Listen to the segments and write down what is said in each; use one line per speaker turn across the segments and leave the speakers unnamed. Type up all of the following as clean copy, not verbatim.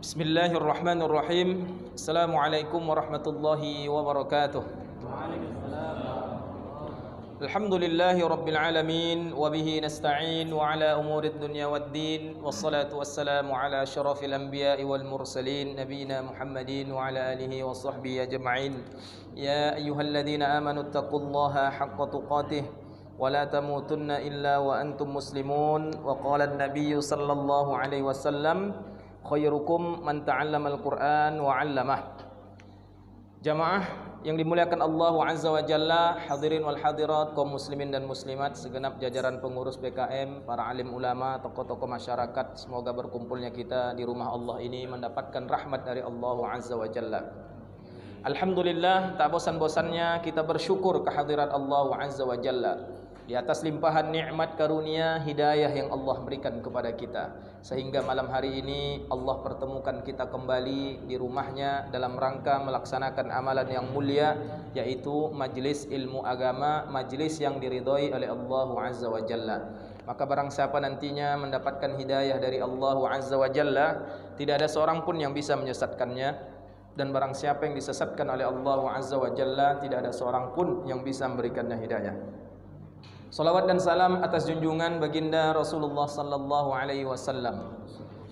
Bismillahirrahmanirrahim. Assalamualaikum warahmatullahi wabarakatuh. Alhamdulillahi rabbil alamin wa bihi nasta'in wa ala umurid dunya waddin wassalatu wassalamu ala asyrafil anbiya'i wal mursalin nabiyina Muhammadin wa ala alihi wa sahbihi ajma'in. Ya ayyuhalladzina amanu taqullaha haqqa tuqatih wa la tamutunna illa wa antum muslimun. Wa qala an-nabiyyu sallallahu alaihi wasallam khairukum man ta'allamal Qur'an wa 'allamah. Jamaah yang dimuliakan Allah Azza wa Jalla, hadirin wal hadirat, kaum muslimin dan muslimat, segenap jajaran pengurus BKM, para alim ulama, tokoh-tokoh masyarakat, semoga berkumpulnya kita di rumah Allah ini mendapatkan rahmat dari Allah Azza wa Jalla. Alhamdulillah, tak bosan-bosannya kita bersyukur kehadirat Allah Azza wa Jalla di atas limpahan nikmat karunia hidayah yang Allah berikan kepada kita, sehingga malam hari ini Allah pertemukan kita kembali di rumahnya dalam rangka melaksanakan amalan yang mulia, yaitu majlis ilmu agama, majlis yang diridhoi oleh Allah Azza wa Jalla. Maka barang siapa nantinya mendapatkan hidayah dari Allah Azza wa Jalla, tidak ada seorang pun yang bisa menyesatkannya, dan barang siapa yang disesatkan oleh Allah Azza wa Jalla, tidak ada seorang pun yang bisa memberikannya hidayah. Salawat dan salam atas junjungan baginda Rasulullah sallallahu alaihi wasallam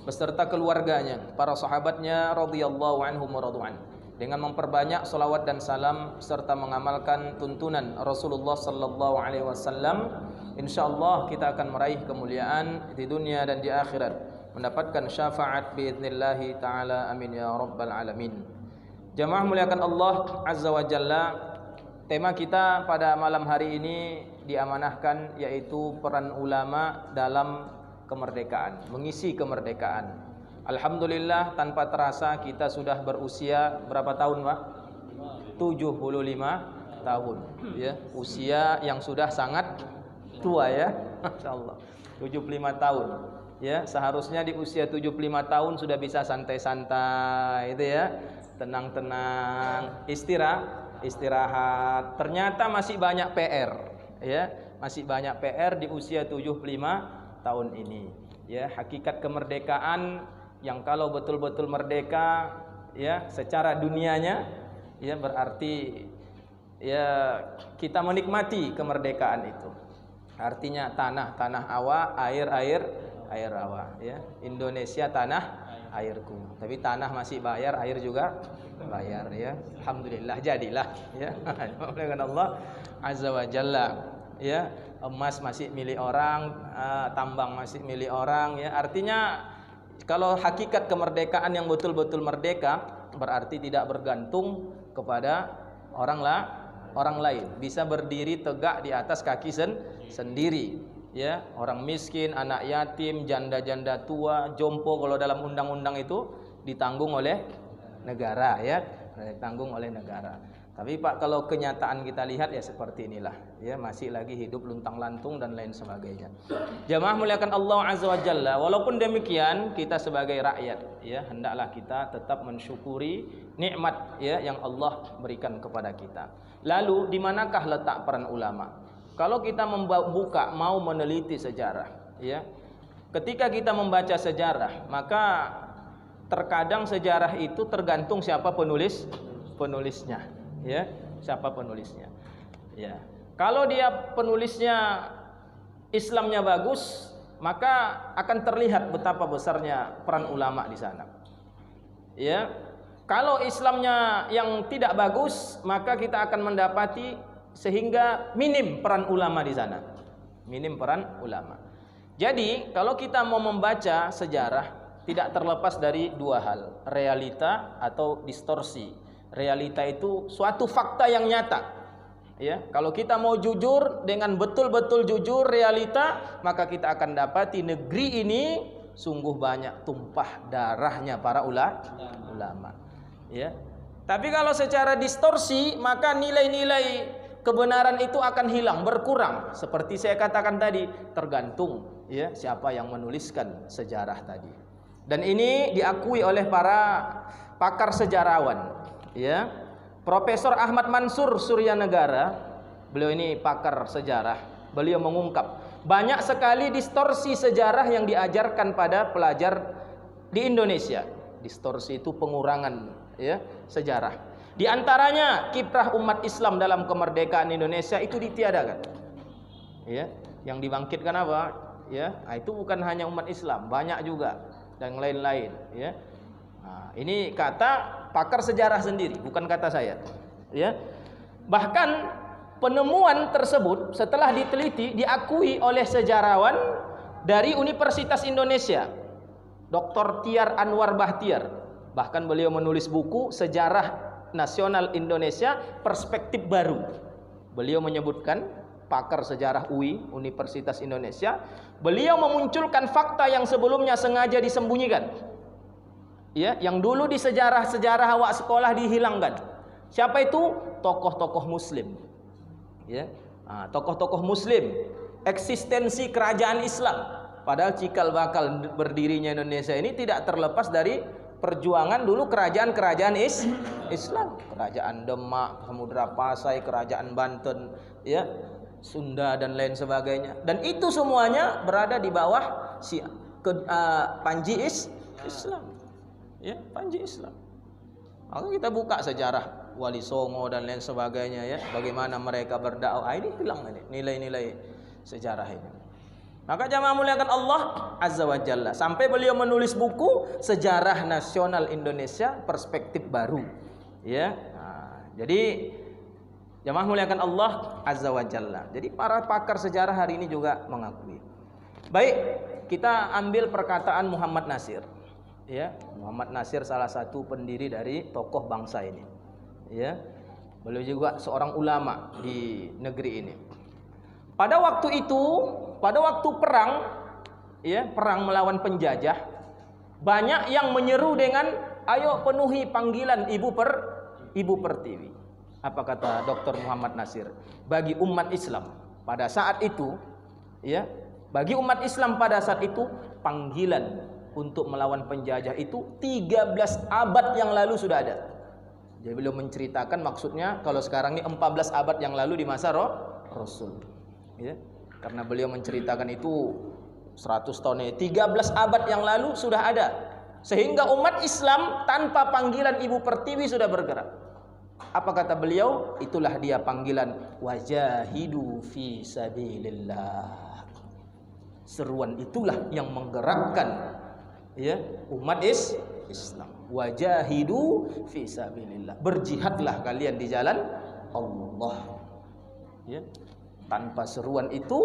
beserta keluarganya, para sahabatnya radhiyallahu anhum wa radwan, dengan memperbanyak salawat dan salam serta mengamalkan tuntunan Rasulullah sallallahu alaihi wasallam, insyaallah kita akan meraih kemuliaan di dunia dan di akhirat, mendapatkan syafaat biidznillah taala, amin ya rabbal alamin. Jamaah muliakan Allah Azza wa Jalla, tema kita pada malam hari ini diamanahkan yaitu peran ulama dalam kemerdekaan, mengisi kemerdekaan. Alhamdulillah, tanpa terasa kita sudah berusia berapa tahun, Pak? 75 tahun, ya. Usia yang sudah sangat tua, ya. Masyaallah. 75 tahun. Ya, seharusnya di usia 75 tahun sudah bisa santai-santai itu, ya. Tenang-tenang, istirahat. Ternyata masih banyak PR. Ya, masih banyak PR di usia 75 tahun ini. Ya, hakikat kemerdekaan yang kalau betul-betul merdeka, ya, secara dunianya, ya, berarti ya kita menikmati kemerdekaan itu. Artinya tanah awa, air awa, ya. Indonesia tanah airku. Tapi tanah masih bayar, air juga bayar, ya. Alhamdulillah jadilah, ya. Dengan Allah Azza wa Jalla, ya. Emas masih milik orang, tambang masih milik orang, ya. Artinya kalau hakikat kemerdekaan yang betul-betul merdeka berarti tidak bergantung kepada orang lain, bisa berdiri tegak di atas kaki sendiri, ya. Orang miskin, anak yatim, janda-janda tua, jompo kalau dalam undang-undang itu ditanggung oleh negara, ya, ditanggung oleh negara. Tapi Pak, kalau kenyataan kita lihat ya seperti inilah, ya, masih lagi hidup luntang-lantung dan lain sebagainya. Jamaah muliakan Allah Azza wa Jalla, walaupun demikian kita sebagai rakyat, ya, hendaklah kita tetap mensyukuri nikmat, ya, yang Allah berikan kepada kita. Lalu di manakah letak peran ulama? Kalau kita membuka, mau meneliti sejarah, ya, ketika kita membaca sejarah, maka terkadang sejarah itu tergantung siapa penulisnya, ya, siapa penulisnya, ya. Kalau dia penulisnya Islamnya bagus, maka akan terlihat betapa besarnya peran ulama di sana, ya. Kalau Islamnya yang tidak bagus, maka kita akan mendapati sehingga minim peran ulama di sana, minim peran ulama. Jadi kalau kita mau membaca sejarah, tidak terlepas dari dua hal, realita atau distorsi. Realita itu suatu fakta yang nyata, ya. Kalau kita mau jujur dengan betul-betul jujur realita, maka kita akan dapati negeri ini sungguh banyak tumpah darahnya para ulama, ya. Tapi kalau secara distorsi, maka nilai-nilai kebenaran itu akan hilang, berkurang. Seperti saya katakan tadi, tergantung, ya, siapa yang menuliskan sejarah tadi. Dan ini diakui oleh para pakar sejarawan, ya. Profesor Ahmad Mansur Suryanegara, beliau ini pakar sejarah, beliau mengungkap banyak sekali distorsi sejarah yang diajarkan pada pelajar di Indonesia, Distorsi itu pengurangan ya sejarah. Di antaranya kiprah umat Islam dalam kemerdekaan Indonesia itu ditiadakan. Ya, yang dibangkitkan apa? Ya, itu bukan hanya umat Islam, banyak juga dan lain-lain ya. Nah, ini kata pakar sejarah sendiri, bukan kata saya. Ya. Bahkan penemuan tersebut setelah diteliti diakui oleh sejarawan dari Universitas Indonesia, Dr. Tiar Anwar Bahtiar. Bahkan beliau menulis buku Sejarah Nasional Indonesia Perspektif Baru. Beliau menyebutkan, pakar sejarah UI, Universitas Indonesia, beliau memunculkan fakta yang sebelumnya sengaja disembunyikan. Ya, yang dulu di sejarah-sejarah awak sekolah dihilangkan. Siapa itu? Tokoh-tokoh muslim. Ya. Nah, tokoh-tokoh muslim, eksistensi kerajaan Islam. Padahal cikal bakal berdirinya Indonesia ini tidak terlepas dari perjuangan dulu kerajaan-kerajaan Islam. Kerajaan Demak, Samudra Pasai, kerajaan Banten, ya, Sunda dan lain sebagainya. Dan itu semuanya berada di bawah Panji Islam. Ya, Panji Islam. Maka kita buka sejarah Wali Songo dan lain sebagainya ya, bagaimana mereka berdakwah. Ini hilang ini nilai-nilai sejarah ini. Maka jamaah muliakan Allah Azza wa Jalla, sampai beliau menulis buku Sejarah Nasional Indonesia Perspektif Baru. Ya. Nah, jadi jamaah muliakan Allah Azza wa Jalla. Jadi para pakar sejarah hari ini juga mengakui. Baik, kita ambil perkataan Muhammad Nasir. Ya, Muhammad Nasir salah satu pendiri dari tokoh bangsa ini. Ya. Beliau juga seorang ulama di negeri ini. Pada waktu itu, pada waktu perang, ya, perang melawan penjajah, banyak yang menyeru dengan, ayo penuhi panggilan Ibu Pertiwi. Apa kata Dr. Muhammad Nasir? Bagi umat Islam pada saat itu, ya, bagi umat Islam pada saat itu, panggilan untuk melawan penjajah itu 13 abad yang lalu sudah ada. Jadi beliau menceritakan, maksudnya kalau sekarang ini 14 abad yang lalu di masa Rasul. Ya, karena beliau menceritakan itu 100 tahun, 13 abad yang lalu sudah ada. Sehingga umat Islam tanpa panggilan Ibu Pertiwi sudah bergerak. Apa kata beliau? Itulah dia panggilan wajahidu fi sabilillah. Seruan itulah yang menggerakkan, ya, umat Islam. Wajahidu fi sabilillah. Berjihadlah kalian di jalan Allah. Ya. Tanpa seruan itu,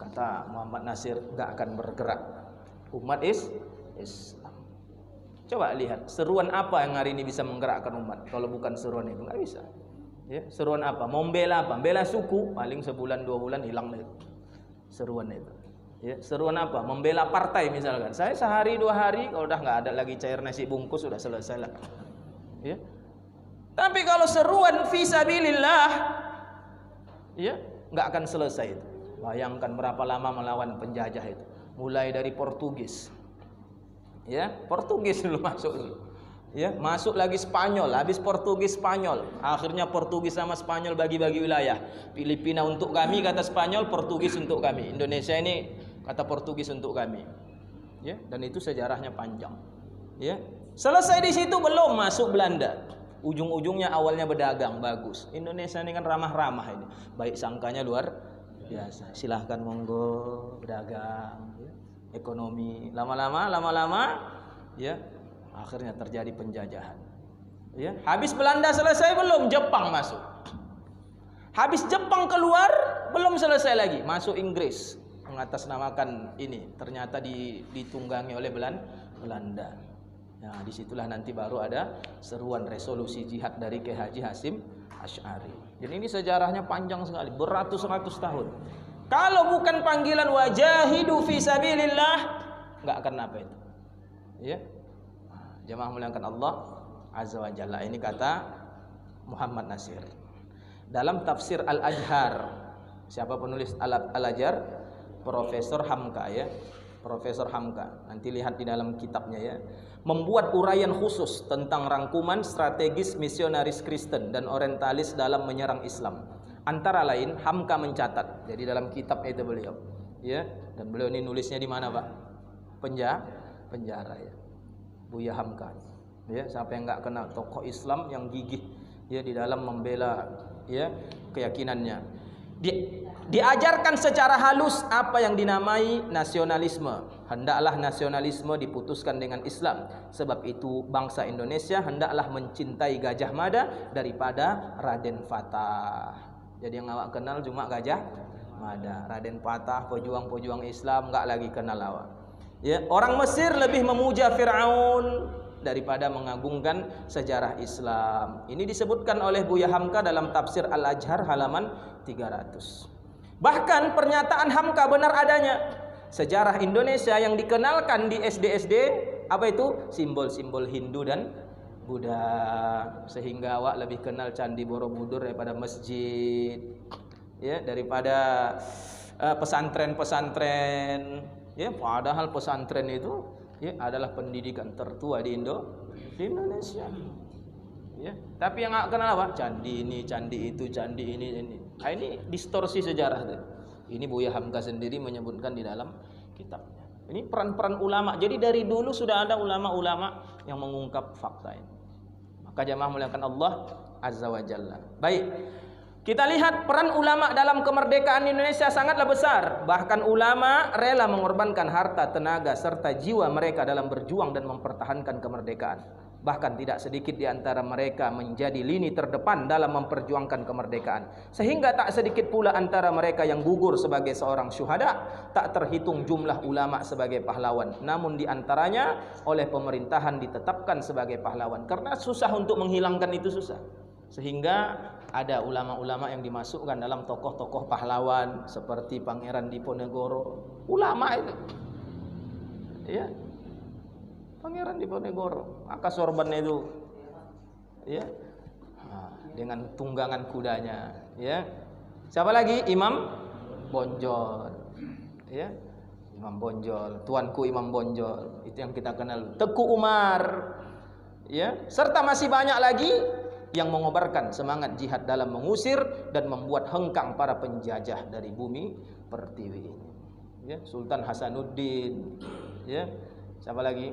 kata Muhammad Nasir, gak akan bergerak umat Islam. Coba lihat, seruan apa yang hari ini bisa menggerakkan umat? Kalau bukan seruan itu, gak bisa. Ya, seruan apa? Membela apa? Membela suku, paling sebulan 2 bulan hilang itu seruan itu. Ya, seruan apa? Membela partai misalkan. Saya sehari 2 hari, kalau udah gak ada lagi cair nasi bungkus, sudah selesai lah. Ya. Tapi kalau seruan fisabilillah, ya, nggak akan selesai itu. Bayangkan berapa lama melawan penjajah itu. Mulai dari Portugis. Ya, Portugis dulu masuk dulu. Ya, masuk lagi Spanyol, habis Portugis Spanyol. Akhirnya Portugis sama Spanyol bagi-bagi wilayah. Filipina untuk kami kata Spanyol, Portugis untuk kami. Indonesia ini kata Portugis untuk kami. Ya, dan itu sejarahnya panjang. Ya. Selesai di situ belum masuk Belanda. Ujung-ujungnya awalnya berdagang, bagus. Indonesia ini kan ramah-ramah ini. Baik sangkanya luar biasa. Silahkan monggo berdagang, ya. Ekonomi. Lama-lama, ya, akhirnya terjadi penjajahan. Ya, habis Belanda selesai belum, Jepang masuk. Habis Jepang keluar, belum selesai lagi, masuk Inggris. Mengatasnamakan ini, ternyata ditunggangi oleh Belanda. Nah, disitulah nanti baru ada seruan resolusi jihad dari Kiai Haji Hasyim Asy'ari. Jadi ini sejarahnya panjang sekali, beratus-ratus tahun. Kalau bukan panggilan wajahidu fi sabilillah, enggak akan apa itu. Ya. Jamaah muliakan Allah Azza wa Jalla. Ini kata Muhammad Nasir. Dalam tafsir Al-Ajhar, siapa penulis Al-Ajhar? Profesor Hamka, ya. Profesor Hamka. Nanti lihat di dalam kitabnya, ya. Membuat uraian khusus tentang rangkuman strategis misionaris Kristen dan orientalis dalam menyerang Islam. Antara lain Hamka mencatat. Jadi dalam kitab itu beliau, ya. Dan beliau ini nulisnya di mana, Pak? Penjara, ya. Buya Hamka. Ya, siapa yang nggak kenal tokoh Islam yang gigih ya di dalam membela ya keyakinannya. Diajarkan secara halus apa yang dinamai nasionalisme. Hendaklah nasionalisme diputuskan dengan Islam. Sebab itu bangsa Indonesia hendaklah mencintai Gajah Mada daripada Raden Fatah. Jadi yang awak kenal cuma Gajah Mada. Raden Fatah, pejuang-pejuang Islam nggak lagi kenal awak. Ya, orang Mesir lebih memuja Fir'aun daripada mengagungkan sejarah Islam. Ini disebutkan oleh Buya Hamka dalam tafsir Al-Ajhar halaman 300. Bahkan pernyataan Hamka benar adanya. Sejarah Indonesia yang dikenalkan di SD-SD apa itu? Simbol-simbol Hindu dan Buddha. Sehingga awak lebih kenal Candi Borobudur daripada masjid. Ya, daripada pesantren-pesantren. Ya, padahal pesantren itu ya adalah pendidikan tertua di Indonesia. Ya, tapi yang nggak kenal apa? Candi ini, candi itu, candi ini. Nah, ini distorsi sejarah tuh. Ini Buya Hamka sendiri menyebutkan di dalam kitabnya. Ini peran-peran ulama. Jadi dari dulu sudah ada ulama-ulama yang mengungkap fakta ini. Maka jamaah muliakan Allah Azza wa Jalla. Baik. Kita lihat peran ulama dalam kemerdekaan Indonesia sangatlah besar. Bahkan ulama rela mengorbankan harta, tenaga, serta jiwa mereka dalam berjuang dan mempertahankan kemerdekaan. Bahkan tidak sedikit di antara mereka menjadi lini terdepan dalam memperjuangkan kemerdekaan. Sehingga tak sedikit pula antara mereka yang gugur sebagai seorang syuhada. Tak terhitung jumlah ulama sebagai pahlawan. Namun di antaranya oleh pemerintahan ditetapkan sebagai pahlawan. Karena susah untuk menghilangkan itu, susah. Sehingga ada ulama-ulama yang dimasukkan dalam tokoh-tokoh pahlawan seperti Pangeran Diponegoro. Ulama itu. Ya. Pangeran Diponegoro. Maka sorbannya itu ya. Dengan tunggangan kudanya, ya. Siapa lagi? Imam Bonjol. Ya. Imam Bonjol, tuanku Imam Bonjol. Itu yang kita kenal. Teku Umar. Ya, serta masih banyak lagi yang mengobarkan semangat jihad dalam mengusir dan membuat hengkang para penjajah dari bumi pertiwi ini. Ya, Sultan Hasanuddin. Ya, siapa lagi?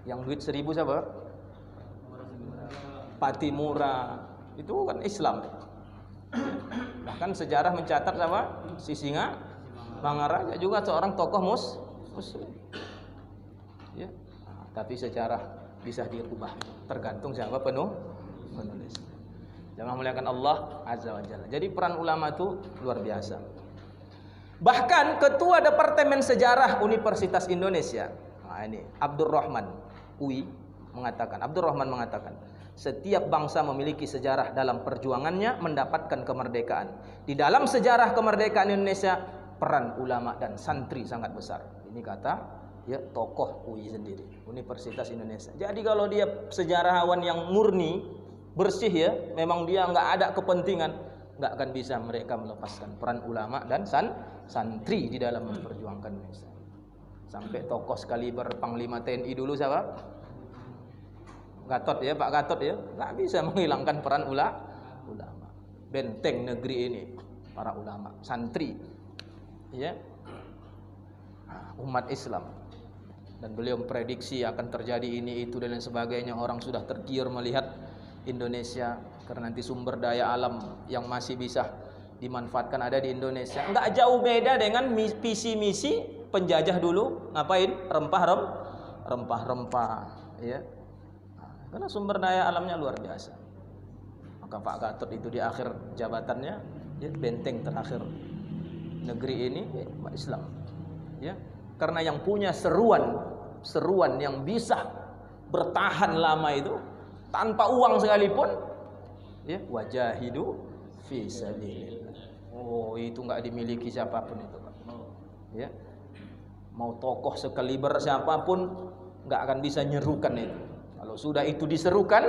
Yang duit 1000 siapa? Patimura. Itu kan Islam. Bahkan sejarah mencatat siapa? Sisinga Mangaraja juga seorang tokoh muslim. Ya, tapi sejarah bisa dirubah tergantung siapa penulis. Jangan muliakan Allah Azza wa Jalla. Jadi peran ulama itu luar biasa. Bahkan Ketua Departemen Sejarah Universitas Indonesia, nah ini Abdurrahman mengatakan, setiap bangsa memiliki sejarah dalam perjuangannya mendapatkan kemerdekaan. Di dalam sejarah kemerdekaan Indonesia, peran ulama dan santri sangat besar. Ini kata ya tokoh UI sendiri, Universitas Indonesia. Jadi kalau dia sejarawan yang murni, bersih ya, memang dia nggak ada kepentingan, nggak akan bisa mereka melepaskan peran ulama dan santri di dalam memperjuangkan Indonesia. Sampai tokoh sekaliber Panglima TNI dulu siapa? Gatot ya, Pak Gatot ya, nggak bisa menghilangkan peran ulama. Benteng negeri ini para ulama, santri, ya, umat Islam. Dan beliau memprediksi akan terjadi ini itu dan lain sebagainya. Orang sudah tergiur melihat Indonesia karena nanti sumber daya alam yang masih bisa dimanfaatkan ada di Indonesia. Nggak jauh beda dengan visi misi penjajah dulu. Ngapain? Rempah-rempah, ya. Karena sumber daya alamnya luar biasa. Maka Pak Gatot itu di akhir jabatannya, ya, benteng terakhir negeri ini ya, Islam. Ya. Karena yang punya seruan yang bisa bertahan lama itu tanpa uang sekalipun, ya, wajahidu fi sabilillah. Oh, itu nggak dimiliki siapapun itu, Pak. Ya. Mau tokoh sekaliber siapapun nggak akan bisa nyerukan itu. Kalau sudah itu diserukan,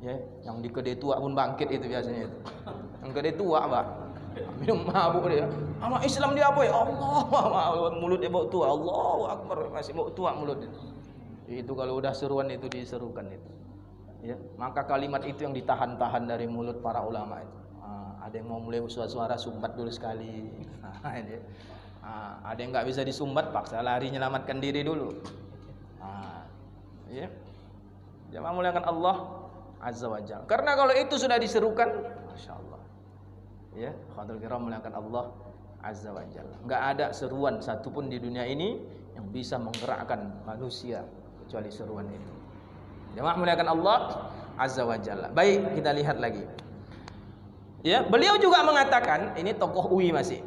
ya, yang di kedai tua pun bangkit itu biasanya itu. Yang kedai tua, Pak, minum mabuk dia. Sama Islam dia apa ya? Allah, mulutnya bau tua. Allahu Akbar, masih bau tua mulutnya. Itu kalau udah seruan itu diserukan itu. Ya, maka kalimat itu yang ditahan-tahan dari mulut para ulama itu. Ada yang mau mulai suara sumbat dulu sekali. Ada yang nggak bisa disumbat, paksa lari menyelamatkan diri dulu. Ya. Jamaah muliakan Allah Azza wa Jalla. Karena kalau itu sudah diserukan, Masya Allah. Ya, khadul kiram muliakan Allah Azza wa Jalla. Enggak ada seruan satupun di dunia ini yang bisa menggerakkan manusia kecuali seruan itu. Jamaah muliakan Allah Azza wa Jalla. Baik, kita lihat lagi. Ya, beliau juga mengatakan, ini tokoh UI masih.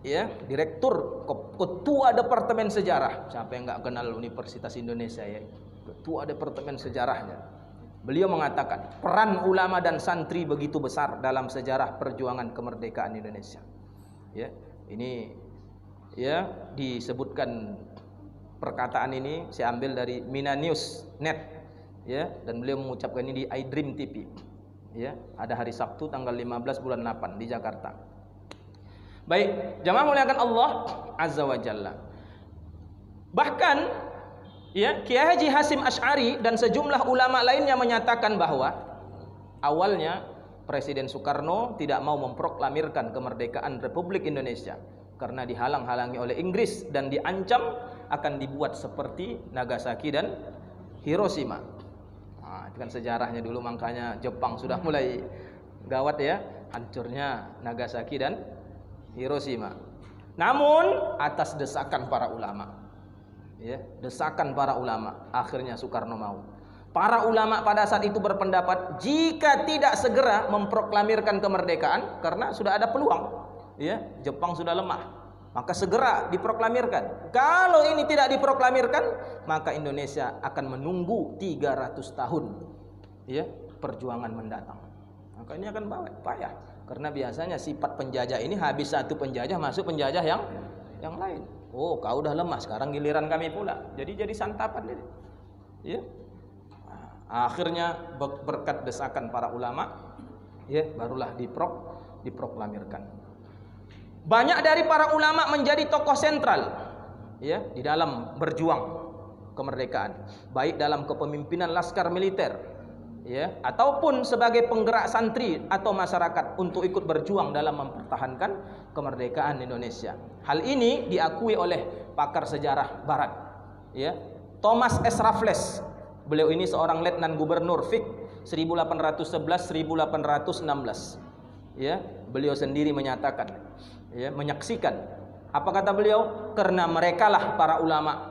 Ya, direktur ketua departemen sejarah. Siapa yang enggak kenal Universitas Indonesia ya? Ketua departemen sejarahnya. Beliau mengatakan, peran ulama dan santri begitu besar dalam sejarah perjuangan kemerdekaan Indonesia. Ya, ini ya disebutkan perkataan ini saya ambil dari Mina News.net ya, dan beliau mengucapkan ini di iDream TV. Ya, ada hari Sabtu tanggal 15 bulan 8 di Jakarta. Baik, jamaah muliakan Allah Azza wa Jalla. Bahkan ya, Kiai Haji Hasyim Asy'ari dan sejumlah ulama lainnya menyatakan bahwa awalnya Presiden Soekarno tidak mau memproklamirkan kemerdekaan Republik Indonesia karena dihalang-halangi oleh Inggris dan diancam akan dibuat seperti Nagasaki dan Hiroshima. Nah, itu kan sejarahnya dulu, makanya Jepang sudah mulai gawat ya, hancurnya Nagasaki dan Hiroshima. Namun atas desakan para ulama. Ya, desakan para ulama, akhirnya Soekarno mau. Para ulama pada saat itu berpendapat jika tidak segera memproklamirkan kemerdekaan karena sudah ada peluang, ya, Jepang sudah lemah, maka segera diproklamirkan. Kalau ini tidak diproklamirkan, maka Indonesia akan menunggu 300 tahun, ya, perjuangan mendatang. Maka ini akan payah karena biasanya sifat penjajah ini habis satu penjajah masuk penjajah yang lain. Oh, kau udah lemah, sekarang giliran kami pula. Jadi santapan ini. Ya. Akhirnya berkat desakan para ulama, ya, barulah diproklamirkan. Banyak dari para ulama menjadi tokoh sentral, ya, di dalam berjuang kemerdekaan, baik dalam kepemimpinan laskar militer, ya, ataupun sebagai penggerak santri atau masyarakat untuk ikut berjuang dalam mempertahankan kemerdekaan Indonesia. Hal ini diakui oleh pakar sejarah barat, ya, Thomas S. Raffles. Beliau ini seorang letnan gubernur Vic 1811-1816. Ya, beliau sendiri menyatakan, ya, menyaksikan. Apa kata beliau? Karena merekalah para ulama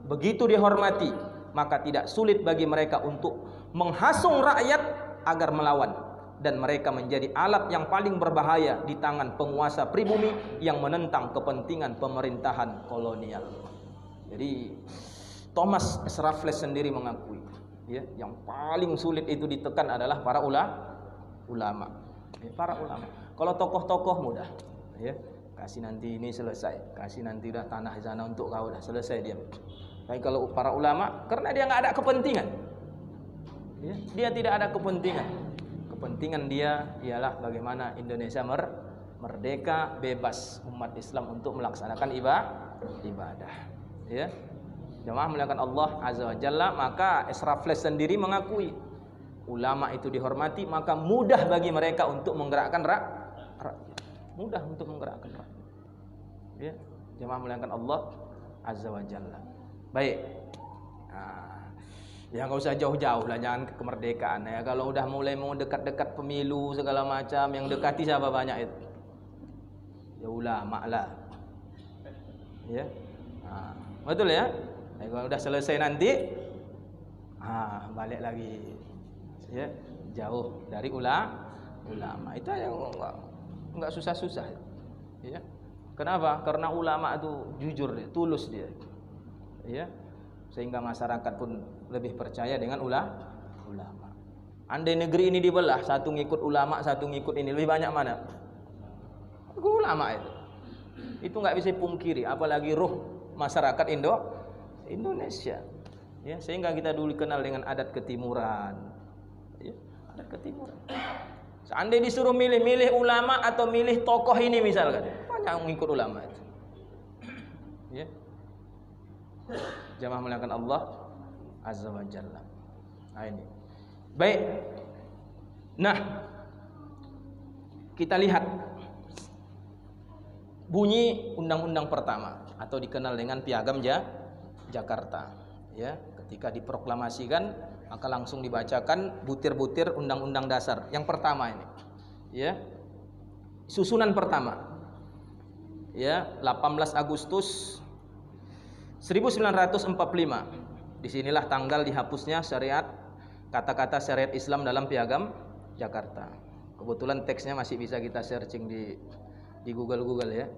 begitu dihormati, maka tidak sulit bagi mereka untuk menghasung rakyat agar melawan, dan mereka menjadi alat yang paling berbahaya di tangan penguasa pribumi yang menentang kepentingan pemerintahan kolonial. Jadi Thomas S. Raffles sendiri mengakui, ya, yang paling sulit itu ditekan adalah para ulama. Ya, para ulama. Kalau tokoh-tokoh mudah, ya, kasih nanti ini selesai, kasih nanti udah tanah di sana untuk kau, udah selesai dia. Tapi kalau para ulama, karena dia nggak ada kepentingan, ya, dia tidak ada kepentingan. Kepentingan dia ialah bagaimana Indonesia merdeka, bebas umat Islam untuk melaksanakan ibadah. Ya, jemaah muliakan Allah Azza wa Jalla. Maka S. Raffles sendiri mengakui ulama itu dihormati, maka mudah bagi mereka untuk menggerakkan rakyat. Mudah untuk menggerakkan rakyat. Ya, jemaah muliakan Allah Azza wa Jalla. Baik. Ya nggak usah jauh-jauh lah, jangan kemerdekaan ya. Kalau udah mulai mau dekat-dekat pemilu segala macam, yang dekati siapa banyak itu? Ya ulama lah. Ya, betul ya. Kalau udah selesai nanti, balik lagi. Ya, jauh dari ulama. Itu yang nggak susah-susah. Ya, kenapa? Karena ulama itu jujur, tulus dia. Ya. Sehingga masyarakat pun lebih percaya dengan ulama. Andai negeri ini dibelah, satu ngikut ulama, satu ngikut ini, lebih banyak mana? Ulama itu. Itu nggak bisa pungkiri, apalagi ruh masyarakat Indonesia. Ya, sehingga kita dulu kenal dengan adat ketimuran. Ya, adat ketimuran. Seandainya disuruh milih ulama atau milih tokoh ini misalkan, banyak ngikut ulama itu. Ya. Jamaah muliakan Allah Azza wa Jalla. Nah, ini. Baik. Nah, kita lihat bunyi undang-undang pertama atau dikenal dengan Piagam Jakarta, ya. ketika diproklamasikan maka langsung dibacakan butir-butir undang-undang dasar. Yang pertama ini, ya, susunan pertama, ya, 18 Agustus 1945. Disinilah tanggal dihapusnya syariat, kata-kata syariat Islam dalam Piagam Jakarta. Kebetulan teksnya masih bisa kita searching di Google ya.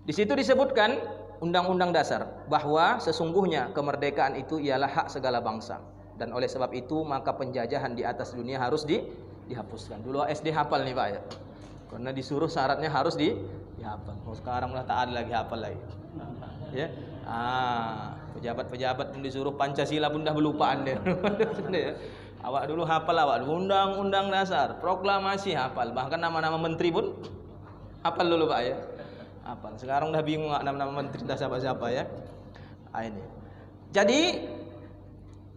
Di situ disebutkan undang-undang dasar bahwa sesungguhnya kemerdekaan itu ialah hak segala bangsa, dan oleh sebab itu maka penjajahan di atas dunia harus dihapuskan. Dulu SD hafal nih Pak ya, karena disuruh syaratnya harus dihafal. Oh, sekarang udah tak ada lagi hafal lagi. Ya, pejabat-pejabat pun disuruh Pancasila pun dah belupaan deh. Awak dulu hafal, awak undang-undang dasar, proklamasi hafal, bahkan nama-nama menteri pun hafal dulu Pak ya. Hafal. Sekarang udah bingung nama-nama menteri entah siapa-siapa ya. Ini. Jadi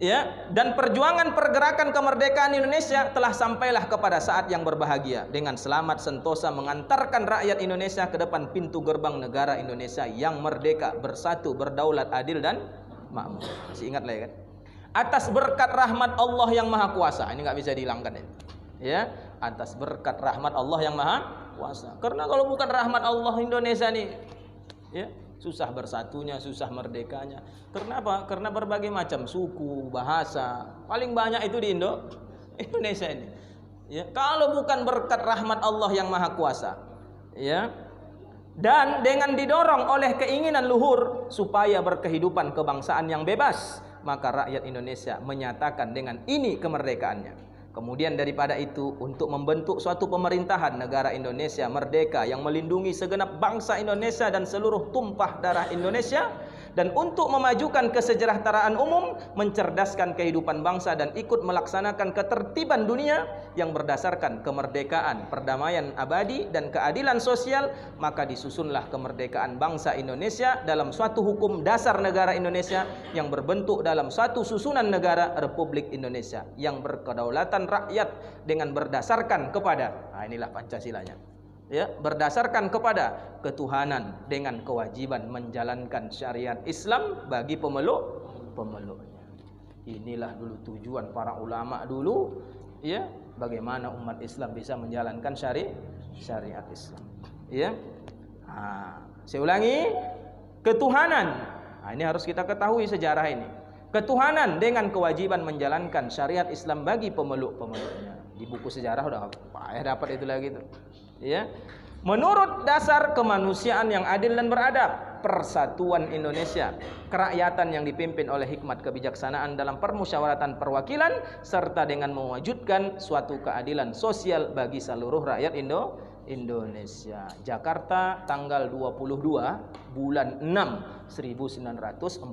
ya, dan perjuangan pergerakan kemerdekaan Indonesia telah sampailah kepada saat yang berbahagia dengan selamat sentosa mengantarkan rakyat Indonesia ke depan pintu gerbang negara Indonesia yang merdeka, bersatu, berdaulat, adil dan makmur. Masih ingat lah ya kan? Atas berkat rahmat Allah yang Maha Kuasa. Ini nggak bisa dihilangkan ya. Ya, atas berkat rahmat Allah yang Maha Kuasa. Karena kalau bukan rahmat Allah Indonesia nih, ya, susah bersatunya, susah merdekanya. Kenapa? Karena berbagai macam suku, bahasa, paling banyak itu di Indonesia ini. Ya, kalau bukan berkat rahmat Allah yang Maha Kuasa, ya, dan dengan didorong oleh keinginan luhur supaya berkehidupan kebangsaan yang bebas, maka rakyat Indonesia menyatakan dengan ini kemerdekaannya. Kemudian daripada itu, untuk membentuk suatu pemerintahan negara Indonesia merdeka yang melindungi segenap bangsa Indonesia dan seluruh tumpah darah Indonesia, dan untuk memajukan kesejahteraan umum, mencerdaskan kehidupan bangsa dan ikut melaksanakan ketertiban dunia yang berdasarkan kemerdekaan, perdamaian abadi dan keadilan sosial, maka disusunlah kemerdekaan bangsa Indonesia dalam suatu hukum dasar negara Indonesia yang berbentuk dalam suatu susunan negara Republik Indonesia yang berkedaulatan rakyat dengan berdasarkan kepada, inilah Pancasilanya, ya, berdasarkan kepada ketuhanan dengan kewajiban menjalankan syariat Islam bagi pemeluknya. Inilah dulu tujuan para ulama dulu, ya, bagaimana umat Islam bisa menjalankan syariat Islam, ya. Saya ulangi, ketuhanan. Ini harus kita ketahui sejarah ini. Ketuhanan dengan kewajiban menjalankan syariat Islam bagi pemeluknya. Di buku sejarah udah payah dapat itu lagi tuh. Ya. Menurut dasar kemanusiaan yang adil dan beradab, persatuan Indonesia, kerakyatan yang dipimpin oleh hikmat kebijaksanaan dalam permusyawaratan perwakilan, serta dengan mewujudkan suatu keadilan sosial bagi seluruh rakyat Indonesia. Jakarta tanggal 22 bulan 6 1945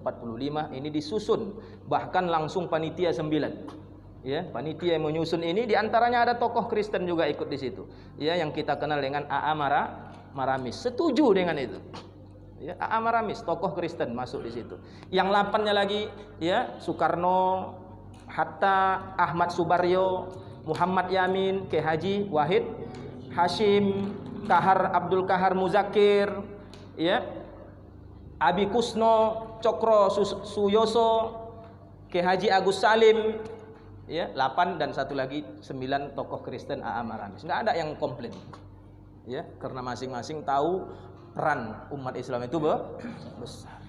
ini disusun, bahkan langsung panitia 9. Ya, panitia yang menyusun ini diantaranya ada tokoh Kristen juga ikut di situ. Ya, yang kita kenal dengan A.A. Maramis. Setuju dengan itu. Ya, A.A. Maramis, tokoh Kristen masuk di situ. Yang 8-nya lagi, ya, Soekarno, Hatta, Ahmad Subaryo, Muhammad Yamin, K. Haji Wahid Hashim, Abdul Kahar Muzakir, ya, Abi Kusno, Cokro Suyoso, K. Haji Agus Salim, ya, 8 dan satu lagi 9 tokoh Kristen A.A. Maramis. Nggak ada yang komplain, ya, karena masing-masing tahu peran umat Islam itu besar.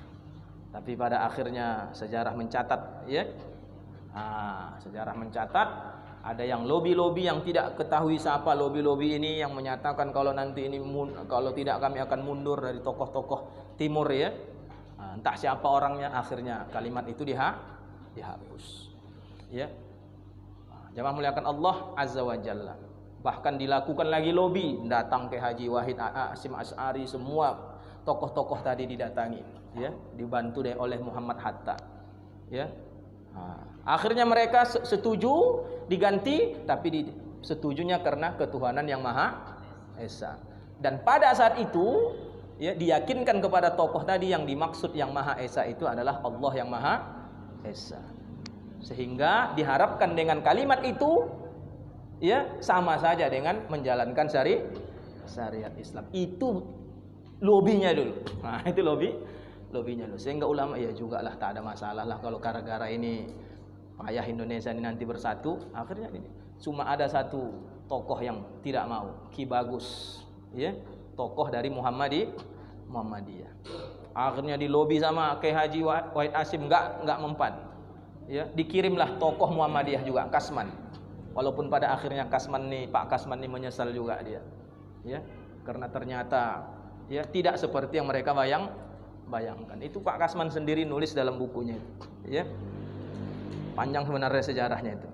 Tapi pada akhirnya sejarah mencatat, ya, sejarah mencatat ada yang lobi-lobi yang tidak ketahui siapa lobi-lobi ini yang menyatakan kalau nanti ini kalau tidak kami akan mundur dari tokoh-tokoh timur, ya. Entah siapa orangnya, akhirnya kalimat itu dihapus, ya. Jamaah muliakan Allah Azza wa Jalla. Bahkan dilakukan lagi lobi, datang ke Haji Wahid Hasyim Asy'ari, semua tokoh-tokoh tadi didatangi, ya, dibantu oleh Muhammad Hatta, ya. Akhirnya mereka setuju diganti, tapi setujunya karena ketuhanan yang Maha Esa. Dan pada saat itu, ya, diyakinkan kepada tokoh tadi yang dimaksud yang Maha Esa itu adalah Allah yang Maha Esa. Sehingga diharapkan dengan kalimat itu, ya, sama saja dengan menjalankan syariat Islam. Itu lobinya dulu. Itu lobinya loh. Sehingga ulama ya juga lah, tak ada masalah lah kalau gara-gara ini payah Indonesia ini nanti bersatu. Akhirnya ini cuma ada satu tokoh yang tidak mau, Ki Bagus, ya, tokoh dari Muhammadiyah. Akhirnya dilobi sama Kiai Haji Wahid Hasyim, enggak mempan. Ya, dikirimlah tokoh Muhammadiyah juga, Kasman. Walaupun pada akhirnya Pak Kasman ini menyesal juga dia. Ya, karena ternyata ya tidak seperti yang mereka bayangkan. Itu Pak Kasman sendiri nulis dalam bukunya itu. Ya. Panjang sebenarnya sejarahnya itu.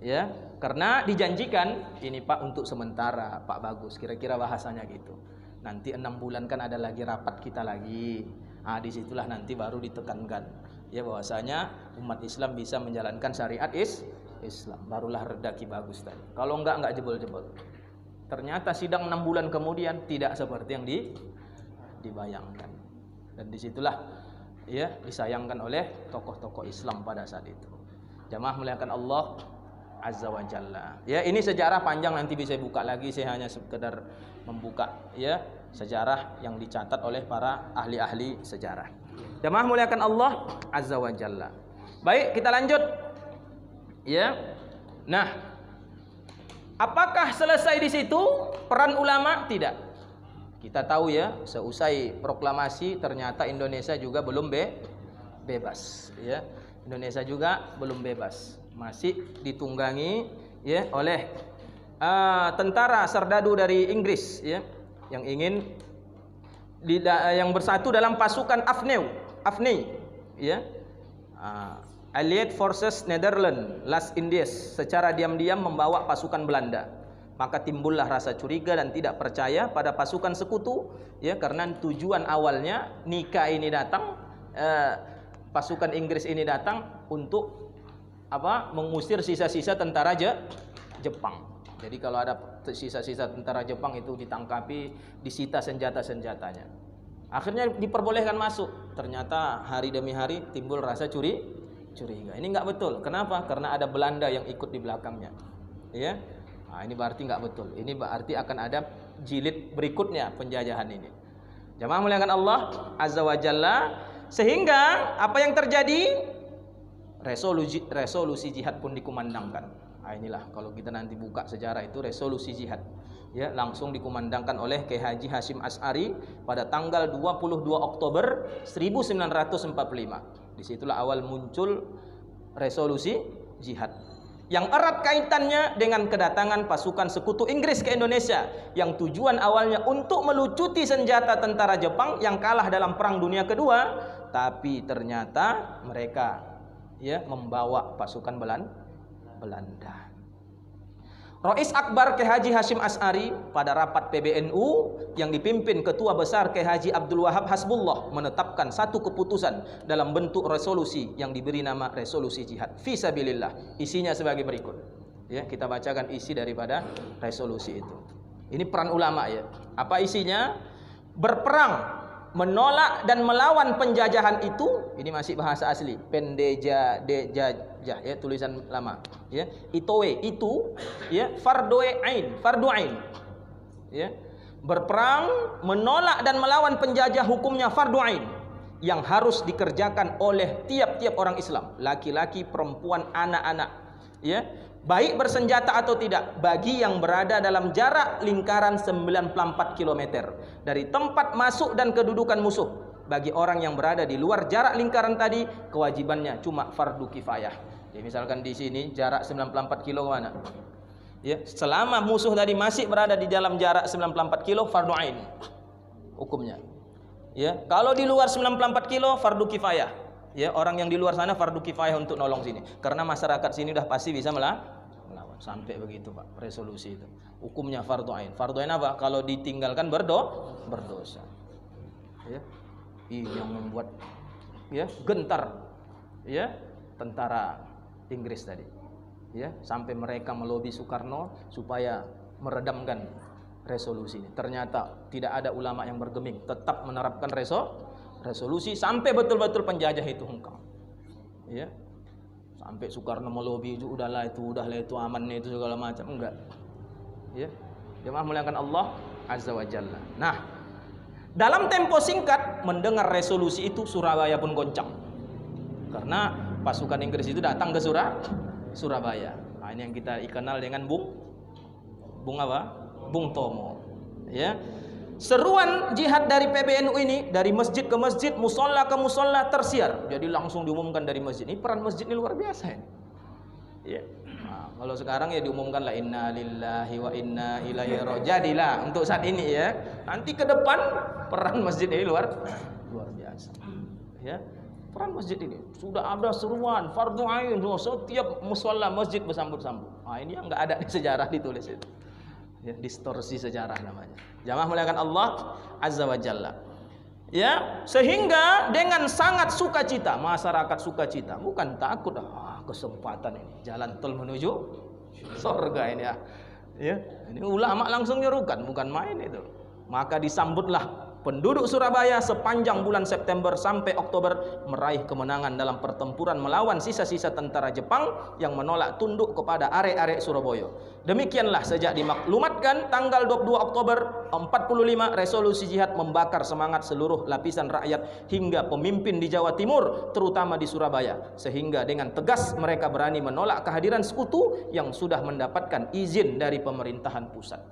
Ya, karena dijanjikan ini Pak untuk sementara, Pak Bagus, kira-kira bahasanya gitu. Nanti 6 bulan kan ada lagi rapat kita lagi. Ah, disitulah nanti baru ditekankan ya bahwasanya umat Islam bisa menjalankan syariat Islam. Barulah reda Ki Bagus tadi. Kalau enggak jebol-jebol. Ternyata sidang 6 bulan kemudian tidak seperti yang dibayangkan. Dan disitulah ya disayangkan oleh tokoh-tokoh Islam pada saat itu. Jamaah muliakan Allah Azza wa Jalla. Ya, ini sejarah panjang, nanti bisa buka lagi. Saya hanya sekedar membuka ya sejarah yang dicatat oleh para ahli-ahli sejarah. Jamaah muliakan Allah Azza wa Jalla. Baik, kita lanjut. Ya. Nah, apakah selesai di situ peran ulama? Tidak. Kita tahu ya, seusai proklamasi ternyata Indonesia juga belum bebas, ya. Indonesia juga belum bebas, masih ditunggangi ya oleh tentara serdadu dari Inggris ya, yang ingin yang bersatu dalam pasukan AFNI ya, Allied Forces Netherlands Las Indies, secara diam-diam membawa pasukan Belanda. Maka timbullah rasa curiga dan tidak percaya pada pasukan sekutu ya, karena tujuan awalnya Nika ini datang, pasukan Inggris ini datang untuk mengusir sisa-sisa tentara Jepang. Jadi kalau ada sisa-sisa tentara Jepang itu ditangkapi, disita senjata-senjatanya. Akhirnya diperbolehkan masuk. Ternyata hari demi hari timbul rasa curiga. Ini nggak betul. Kenapa? Karena ada Belanda yang ikut di belakangnya. Ya. Nah, ini berarti nggak betul. Ini berarti akan ada jilid berikutnya penjajahan ini. Jamaah muliakan Allah Azza wa Jalla. Sehingga apa yang terjadi? Resolusi jihad pun dikumandangkan. Nah, inilah kalau kita nanti buka sejarah itu resolusi jihad. Ya, langsung dikumandangkan oleh Kiai Haji Hasyim Asy'ari pada tanggal 22 Oktober 1945. Disitulah awal muncul resolusi jihad. Yang erat kaitannya dengan kedatangan pasukan sekutu Inggris ke Indonesia, yang tujuan awalnya untuk melucuti senjata tentara Jepang yang kalah dalam Perang Dunia Kedua, tapi ternyata mereka ya membawa pasukan Belanda. Rais Akbar Kiai Haji Hasyim Asy'ari pada rapat PBNU yang dipimpin Ketua Besar Kiai Haji Abdul Wahab Hasbullah menetapkan satu keputusan dalam bentuk resolusi yang diberi nama resolusi jihad fi sabilillah. Isinya sebagai berikut. Ya, kita bacakan isi daripada resolusi itu. Ini peran ulama ya. Apa isinya? Berperang, menolak dan melawan penjajahan itu. Ini masih bahasa asli, pendeja dejajah ya, tulisan lama ya. Itowe itu ya, fardu ain ya. Berperang, menolak dan melawan penjajah hukumnya fardu ain yang harus dikerjakan oleh tiap-tiap orang Islam, laki-laki, perempuan, anak-anak ya, baik bersenjata atau tidak, bagi yang berada dalam jarak lingkaran 94 km dari tempat masuk dan kedudukan musuh. Bagi orang yang berada di luar jarak lingkaran tadi, kewajibannya cuma fardu kifayah. Jadi misalkan di sini jarak 94 kilo mana? Ya, selama musuh tadi masih berada di dalam jarak 94 kilo, fardu ain hukumnya. Ya, kalau di luar 94 kilo, fardu kifayah. Ya, orang yang di luar sana fardu kifayah untuk nolong sini. Karena masyarakat sini udah pasti bisa melawan. Sampai begitu Pak, resolusi itu. Hukumnya fardu ain. Fardu ain apa? Kalau ditinggalkan berdosa. Ya. Ini yang membuat ya gentar ya tentara Inggris tadi. Ya, sampai mereka melobi Soekarno supaya meredamkan resolusi ini. Ternyata tidak ada ulama yang bergeming, tetap menerapkan resolusi sampai betul-betul penjajah itu hengkang. Ya. Sampai Soekarno melobi, udahlah itu aman itu segala macam, enggak. Ya. Jemaah muliakan Allah Azza wa Jalla. Nah, dalam tempo singkat mendengar resolusi itu, Surabaya pun goncang. Karena pasukan Inggris itu datang ke Surabaya. Nah, ini yang kita kenal dengan Bung Tomo. Ya. Seruan jihad dari PBNU ini dari masjid ke masjid, musola ke musola tersiar. Jadi langsung diumumkan dari masjid. Ini peran masjid ini luar biasa ini. Ya. Nah, kalau sekarang ya diumumkan la inna lillahi wa inna ilaihi raji'un. Jadilah untuk saat ini ya. Nanti ke depan peran masjid ini luar biasa. Ya. Peran masjid ini sudah ada seruan fardhu ain, setiap mushola masjid bersambut-sambut. Nah, ini yang enggak ada di sejarah ditulis itu. Ya, distorsi sejarah namanya. Jamaah muliakan Allah Azza wa Jalla. Ya, sehingga dengan sangat sukacita, masyarakat sukacita, bukan takut, kesempatan ini, jalan tol menuju surga ini ya. Ya, ini ulama langsung nyerukan, bukan main itu. Maka disambutlah penduduk Surabaya sepanjang bulan September sampai Oktober meraih kemenangan dalam pertempuran melawan sisa-sisa tentara Jepang yang menolak tunduk kepada arek-arek Surabaya. Demikianlah sejak dimaklumatkan tanggal 22 Oktober 45 resolusi jihad membakar semangat seluruh lapisan rakyat hingga pemimpin di Jawa Timur, terutama di Surabaya, sehingga dengan tegas mereka berani menolak kehadiran sekutu yang sudah mendapatkan izin dari pemerintahan pusat.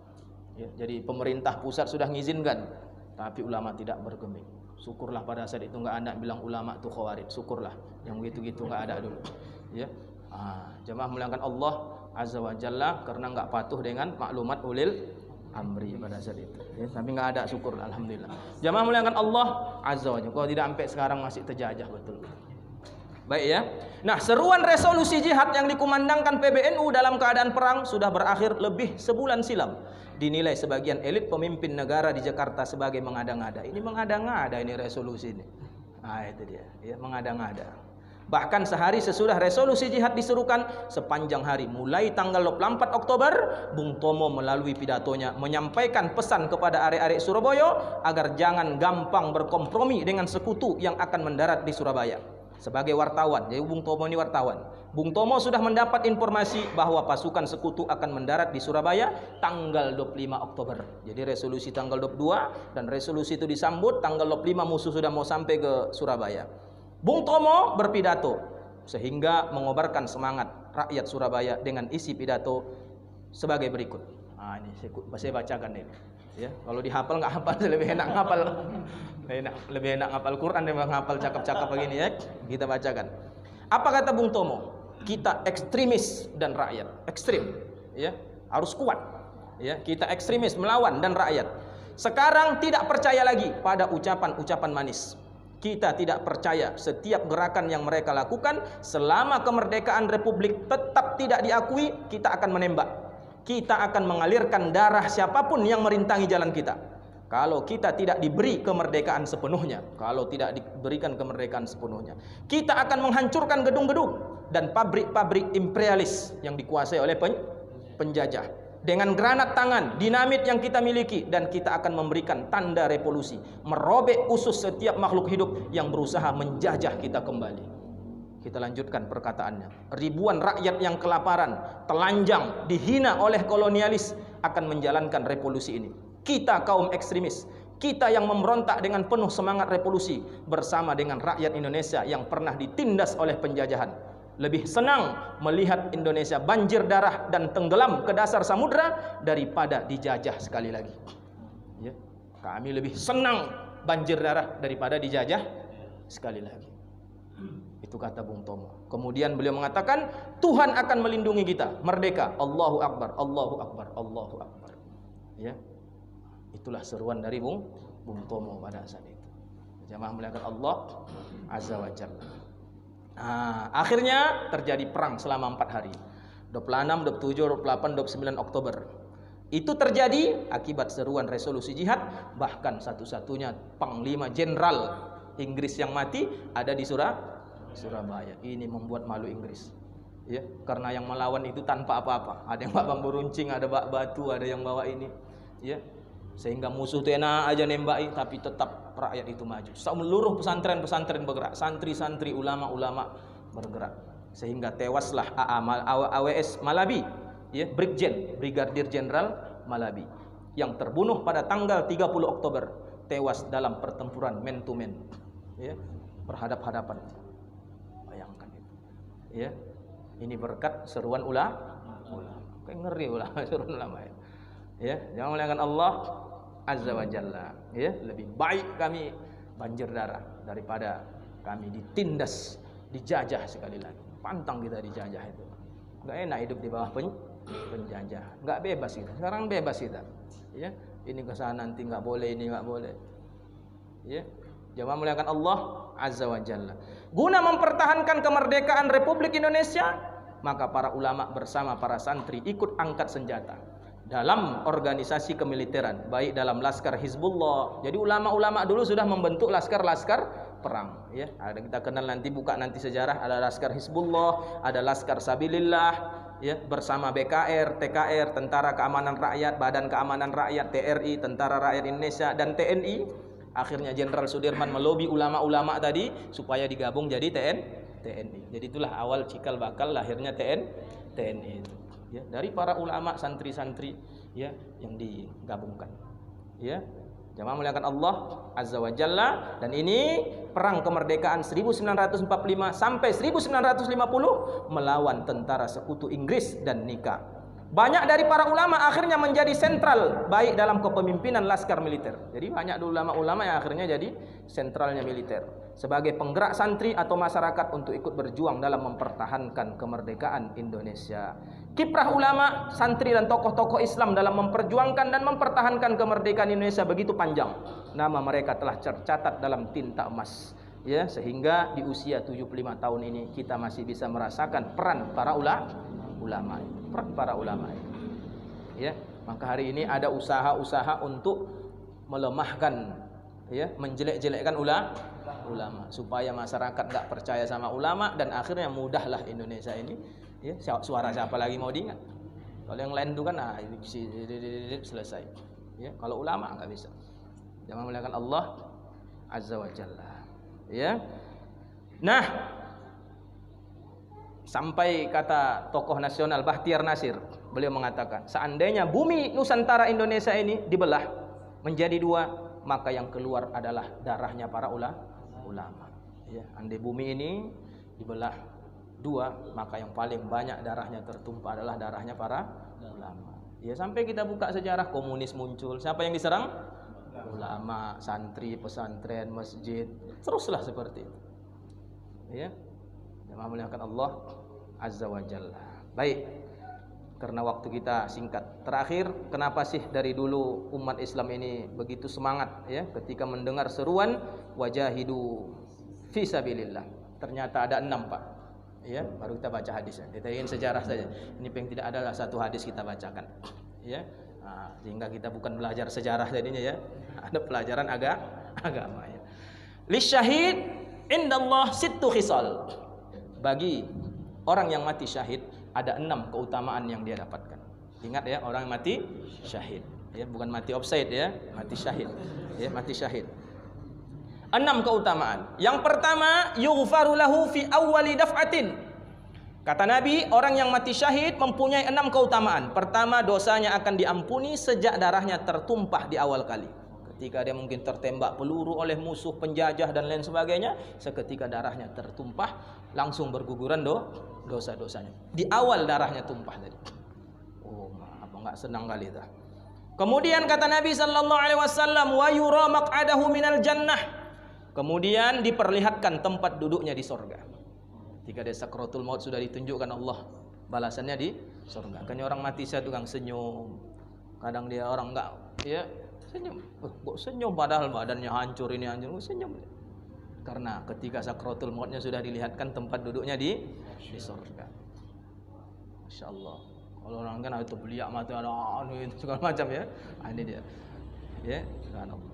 Ya, jadi pemerintah pusat sudah mengizinkan, tapi ulama tidak bergeming. Syukurlah pada saat itu nggak ada bilang ulama itu khawarij. Syukurlah yang begitu-gitu nggak ada dulu. Ya, jemaah muliakan Allah Azza wa Jalla, karena nggak patuh dengan maklumat ulil amri pada saat itu. Ya, tapi nggak ada, syukur alhamdulillah. Jemaah muliakan Allah Azza wa Jalla. Kalau tidak sampai sekarang masih terjajah betul. Baik ya. Nah, seruan resolusi jihad yang dikumandangkan PBNU dalam keadaan perang sudah berakhir lebih sebulan silam. Dinilai sebagian elit pemimpin negara di Jakarta sebagai mengada-ngada. Ini mengada-ngada ini resolusi ini. Nah, itu dia, ya, mengada-ngada. Bahkan sehari sesudah resolusi jihad diserukan, sepanjang hari mulai tanggal 24 Oktober, Bung Tomo melalui pidatonya menyampaikan pesan kepada arek-arek Surabaya agar jangan gampang berkompromi dengan sekutu yang akan mendarat di Surabaya. Sebagai wartawan, jadi Bung Tomo ini wartawan. Bung Tomo sudah mendapat informasi bahwa pasukan sekutu akan mendarat di Surabaya tanggal 25 Oktober. Jadi resolusi tanggal 22 dan resolusi itu disambut tanggal 25 musuh sudah mau sampai ke Surabaya. Bung Tomo berpidato sehingga mengobarkan semangat rakyat Surabaya dengan isi pidato sebagai berikut. Nah, ini saya bacakan ini. Ya, kalau dihafal nggak hafal lebih enak ngapal. Lebih enak ngapal Quran daripada ngapal cakap-cakap begini ya. Kita bacakan. Apa kata Bung Tomo? Kita ekstremis dan rakyat. Ekstrim, ya, harus kuat. Ya, kita ekstremis melawan dan rakyat. Sekarang tidak percaya lagi pada ucapan-ucapan manis. Kita tidak percaya setiap gerakan yang mereka lakukan selama kemerdekaan Republik tetap tidak diakui, kita akan menembak. Kita akan mengalirkan darah siapapun yang merintangi jalan kita. Kalau kita tidak diberi kemerdekaan sepenuhnya, kita akan menghancurkan gedung-gedung dan pabrik-pabrik imperialis yang dikuasai oleh penjajah dengan granat tangan, dinamit yang kita miliki, dan kita akan memberikan tanda revolusi, merobek usus setiap makhluk hidup yang berusaha menjajah kita kembali. Kita lanjutkan perkataannya. Ribuan rakyat yang kelaparan, telanjang, dihina oleh kolonialis akan menjalankan revolusi ini. Kita kaum ekstremis, kita yang memberontak dengan penuh semangat revolusi bersama dengan rakyat Indonesia yang pernah ditindas oleh penjajahan, lebih senang melihat Indonesia banjir darah dan tenggelam ke dasar samudra daripada dijajah sekali lagi. Ya, kami lebih senang banjir darah daripada dijajah sekali lagi. Itu kata Bung Tomo. Kemudian beliau mengatakan, Tuhan akan melindungi kita. Merdeka. Allahu Akbar, Allahu Akbar, Allahu Akbar. Ya, itulah seruan dari Bung Tomo pada saat itu. Jamaah muliakan Allah Azza wa Jalla. Nah, akhirnya terjadi perang selama 4 hari. 26, 27, 28, 29 Oktober. Itu terjadi akibat seruan resolusi jihad. Bahkan satu-satunya Panglima Jenderal Inggris yang mati ada di Surabaya. Ini membuat malu Inggris. Ya, karena yang melawan itu tanpa apa-apa. Ada yang bawa bambu runcing, ada bawa batu, ada yang bawa ini. Ya, sehingga musuh itu enak aja nembaki, tapi tetap rakyat itu maju. Seluruh pesantren-pesantren bergerak, santri-santri, ulama-ulama bergerak, sehingga tewaslah AWS Malabi, ya, Brigadir Jenderal Malabi, yang terbunuh pada tanggal 30 Oktober tewas dalam pertempuran man to man, ya, berhadap-hadapan. Bayangkan itu, ya. Ini berkat seruan ulama. Kayak ngeri ulama, seruan ulama, ya. Ya, jangan muliakan Allah Azza wa Jalla, ya. Lebih baik kami banjir darah daripada kami ditindas, dijajah sekali lagi. Pantang kita dijajah itu. Enggak enak hidup di bawah penjajah. Enggak bebas kita. Sekarang bebas kita. Ya, ini ke sana nanti enggak boleh, ini enggak boleh. Ya. Jangan muliakan Allah Azza wa Jalla. Guna mempertahankan kemerdekaan Republik Indonesia, maka para ulama bersama para santri ikut angkat senjata dalam organisasi kemiliteran, baik dalam Laskar Hizbullah. Jadi ulama-ulama dulu sudah membentuk laskar-laskar perang, ya. Ada kita kenal nanti, buka nanti sejarah, ada Laskar Hizbullah, ada Laskar Sabilillah, ya, bersama BKR, TKR, Tentara Keamanan Rakyat, Badan Keamanan Rakyat, TRI, Tentara Rakyat Indonesia, dan TNI. Akhirnya Jenderal Sudirman melobi ulama-ulama tadi supaya digabung jadi TNI. Jadi itulah awal cikal bakal lahirnya TNI itu. Ya, dari para ulama, santri-santri, ya, yang digabungkan. Ya, jamaah muliakan Allah Azza wa Jalla. Dan ini perang kemerdekaan 1945 sampai 1950 melawan tentara sekutu Inggris dan Nika. Banyak dari para ulama akhirnya menjadi sentral baik dalam kepemimpinan laskar militer. Jadi banyak ulama-ulama yang akhirnya jadi sentralnya militer sebagai penggerak santri atau masyarakat untuk ikut berjuang dalam mempertahankan kemerdekaan Indonesia. Kiprah ulama, santri dan tokoh-tokoh Islam dalam memperjuangkan dan mempertahankan kemerdekaan Indonesia begitu panjang. Nama mereka telah tercatat dalam tinta emas, ya, sehingga di usia 75 tahun ini kita masih bisa merasakan peran para ulama, peran para ulama. Ya, maka hari ini ada usaha-usaha untuk melemahkan, ya, menjelek-jelekkan ulama supaya masyarakat nggak percaya sama ulama, dan akhirnya mudahlah Indonesia ini, ya, suara siapa lagi mau diingat. Kalau yang lain itu kan selesai, ya. Kalau ulama nggak bisa. Jangan muliakan Allah Azza wa Jalla, ya. Nah, sampai kata tokoh nasional Bahtiar Nasir, beliau mengatakan, seandainya bumi Nusantara Indonesia ini dibelah menjadi dua, maka yang keluar adalah darahnya para ulama. Ya, andai bumi ini dibelah dua, maka yang paling banyak darahnya tertumpah adalah darahnya para ulama. Ya, sampai kita buka sejarah, komunis muncul, siapa yang diserang? Ulama, santri, pesantren, masjid, teruslah seperti itu. Ya, yang memuliakan Allah Azza wa Jalla. Baik, karena waktu kita singkat. Terakhir, kenapa sih dari dulu umat Islam ini begitu semangat, ya, ketika mendengar seruan wajahidu fi sabilillah? Ternyata ada 6, Pak. Ya, baru kita baca hadisnya. Kita ingin sejarah saja. Ini yang tidak adalah satu hadis kita bacakan. Ya, nah, sehingga kita bukan belajar sejarah jadinya, ya. Ada pelajaran agama, ya. Lisyahid indallah sittu khisal. Bagi orang yang mati syahid ada 6 keutamaan yang dia dapatkan. Ingat, ya, orang yang mati syahid, ya, bukan mati offside, ya, mati syahid, ya, mati syahid. 6 keutamaan. Yang pertama, yughfaru lahu fi awwali daf'atin. Kata Nabi, orang yang mati syahid mempunyai 6 keutamaan. Pertama, dosanya akan diampuni sejak darahnya tertumpah di awal kali. Ketika dia mungkin tertembak peluru oleh musuh, penjajah dan lain sebagainya, seketika darahnya tertumpah, langsung berguguran dosa-dosanya. Di awal darahnya tumpah tadi. Oh, apa enggak senang kali itu. Kemudian kata Nabi sallallahu alaihi wasallam, wa yura maq'adahu minal jannah. Kemudian diperlihatkan tempat duduknya di surga. Ketika dia sakratul maut sudah ditunjukkan Allah balasannya di surga. Kan orang mati saya tukang senyum. Kadang dia orang enggak, ya, senyum. Kok senyum padahal badannya hancur, ini hancur, senyum. Karena ketika sakratul mautnya sudah dilihatkan tempat duduknya di surga. Masya Allah. Kalau orang kan itu beliak mati ada itu segala macam, ya. Ini dia. Ya, subhanallah.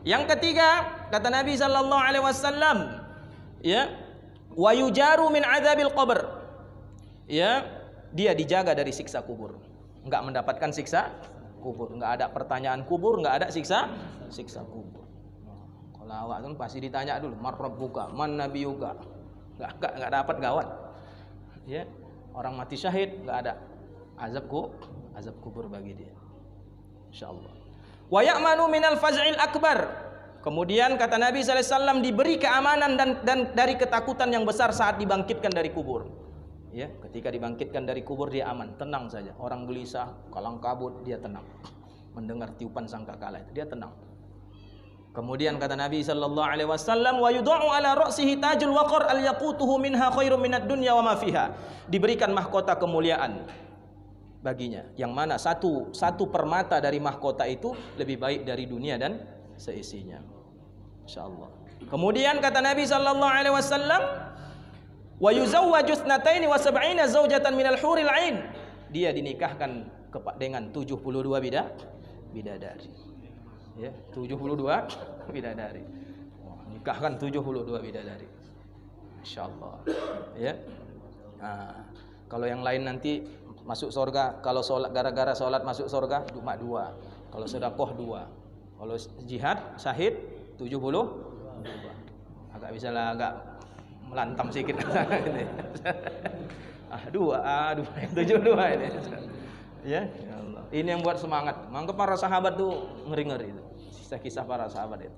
Yang ketiga, kata Nabi sallallahu alaihi wasallam, ya, wa yujaru min adzabil qabr. Ya, dia dijaga dari siksa kubur. Enggak mendapatkan siksa kubur, enggak ada pertanyaan kubur, enggak ada siksa kubur. Kalau awak kan pasti ditanya dulu, man rabbuka, man nabiyuka. Enggak dapat gawat. Ya, orang mati syahid enggak ada azab kubur bagi dia. Insyaallah. Wa ya'manu minal faz'il akbar. Kemudian kata Nabi SAW diberi keamanan dan dari ketakutan yang besar saat dibangkitkan dari kubur. Ya, ketika dibangkitkan dari kubur dia aman, tenang saja. Orang gelisah, kalang kabut, dia tenang. Mendengar tiupan sangkakala itu dia tenang. Kemudian kata Nabi sallallahu alaihi wasallam, wa yudha'u ala ra'sihi tajul waqar al-yaqutuhu minha khairum minad dunya wa ma fiha. Diberikan mahkota kemuliaan baginya, yang mana satu permata dari mahkota itu lebih baik dari dunia dan seisinya. Insyaallah. Kemudian kata Nabi sallallahu alaihi wasallam, wa yuzawwaju thnataini wa sab'ina zawjatan minal huril 'ain. Dia dinikahkan dengan 72 bidadari. Ya, 72 bidadari. Nikahkan 72 bidadari. Insyaallah. Ya. Nah, kalau yang lain nanti masuk surga, kalau sholat gara-gara sholat masuk surga cuma 2. Kalau sedekah 2. Kalau jihad syahid 72. Agak bisa lah, agak melantam sedikit. Dua 72 ini. Ya, Allah. Ini yang buat semangat. Mangga para sahabat tuh ngeri-ngeri itu. Kisah-kisah para sahabat itu.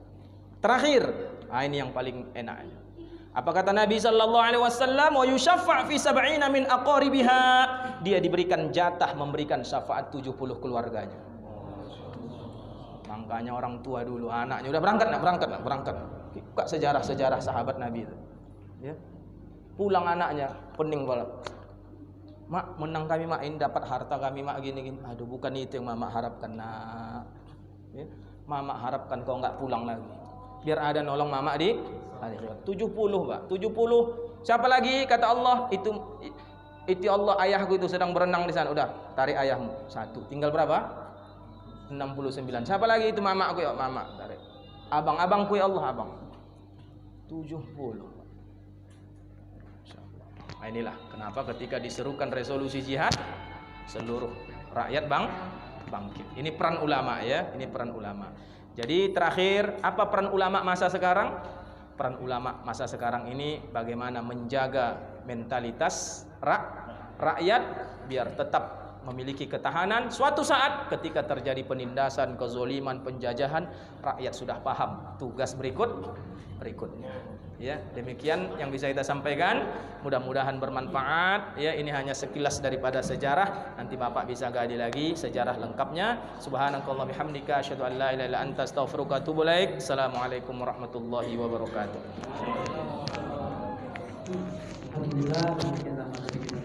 Terakhir, ini yang paling enak. Apa kata Nabi sallallahu alaihi wasallam, wa yushaffa' fi 70 min aqaribiha. Dia diberikan jatah memberikan syafaat 70 keluarganya. Makanya orang tua dulu anaknya udah berangkat. Buka sejarah-sejarah sahabat Nabi itu. Ya. Pulang anaknya pening pula. Mak, menang kami mak, ini dapat harta kami mak, gini. Aduh, bukan itu yang mama harapkan nak. Ya. Mama harapkan kau enggak pulang lagi. Biar ada nolong mama di akhirat. 70, Pak. 70. Siapa lagi? Kata Allah, itu Allah, ayahku itu sedang berenang di sana. Udah, tarik ayahmu. 1. Tinggal berapa? 69. Siapa lagi? Itu mamaku ya, mama. Tarik. Abangku ya Allah, abang. 70. Nah, inilah kenapa ketika diserukan resolusi jihad, seluruh rakyat bangkit. Ini peran ulama ya, ini peran ulama. Jadi terakhir, apa peran ulama masa sekarang? Peran ulama masa sekarang ini bagaimana menjaga mentalitas rakyat biar tetap memiliki ketahanan. Suatu saat ketika terjadi penindasan, kezoliman, penjajahan, rakyat sudah paham tugas berikutnya. Ya, demikian yang bisa kita sampaikan. Mudah-mudahan bermanfaat. Ya, ini hanya sekilas daripada sejarah. Nanti Bapak bisa gali lagi sejarah lengkapnya. Subhanakallah bihamdika asyhadu an la ilaha illa anta astaghfiruka wa atubu ilaik. Assalamualaikum warahmatullahi wabarakatuh.
Alhamdulillah, kita